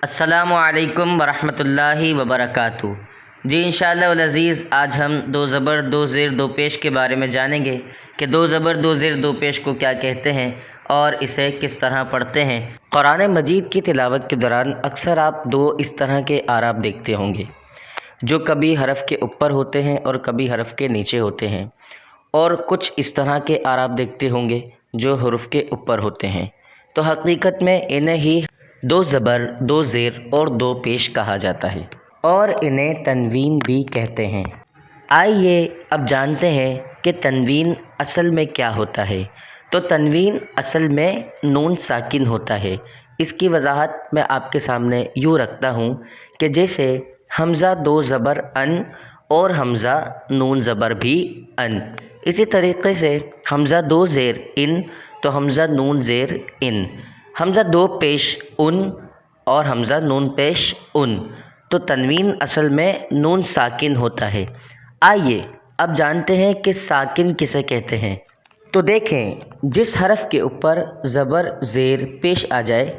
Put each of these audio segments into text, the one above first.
السلام علیکم ورحمۃ اللہ وبرکاتہ۔ جی انشاءاللہ العزیز آج ہم دو زبر دو زیر دو پیش کے بارے میں جانیں گے کہ دو زبر دو زیر دو پیش کو کیا کہتے ہیں اور اسے کس طرح پڑھتے ہیں۔ قرآن مجید کی تلاوت کے دوران اکثر آپ دو اس طرح کے اعراب دیکھتے ہوں گے جو کبھی حرف کے اوپر ہوتے ہیں اور کبھی حرف کے نیچے ہوتے ہیں، اور کچھ اس طرح کے اعراب دیکھتے ہوں گے جو حروف کے اوپر ہوتے ہیں۔ تو حقیقت میں انہیں ہی دو زبر دو زیر اور دو پیش کہا جاتا ہے، اور انہیں تنوین بھی کہتے ہیں۔ آئیے اب جانتے ہیں کہ تنوین اصل میں کیا ہوتا ہے۔ تو تنوین اصل میں نون ساکن ہوتا ہے۔ اس کی وضاحت میں آپ کے سامنے یوں رکھتا ہوں کہ جیسے حمزہ دو زبر ان اور حمزہ نون زبر بھی ان، اسی طریقے سے حمزہ دو زیر ان تو حمزہ نون زیر ان، حمزہ دو پیش ان اور حمزہ نون پیش ان۔ تو تنوین اصل میں نون ساکن ہوتا ہے۔ آئیے اب جانتے ہیں کہ ساکن کسے کہتے ہیں۔ تو دیکھیں، جس حرف کے اوپر زبر زیر پیش آ جائے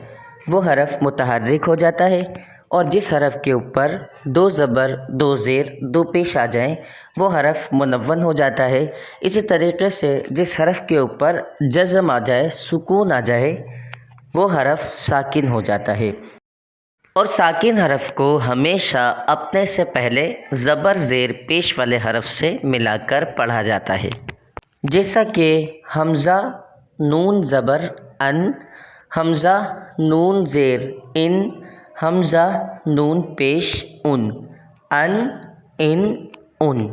وہ حرف متحرک ہو جاتا ہے، اور جس حرف کے اوپر دو زبر دو زیر دو پیش آ جائیں وہ حرف منون ہو جاتا ہے۔ اسی طریقے سے جس حرف کے اوپر جزم آ جائے، سکون آ جائے، وہ حرف ساکن ہو جاتا ہے۔ اور ساکن حرف کو ہمیشہ اپنے سے پہلے زبر زیر پیش والے حرف سے ملا کر پڑھا جاتا ہے، جیسا کہ حمزہ نون زبر ان، حمزہ نون زیر ان، حمزہ نون پیش ان، ان ان ان۔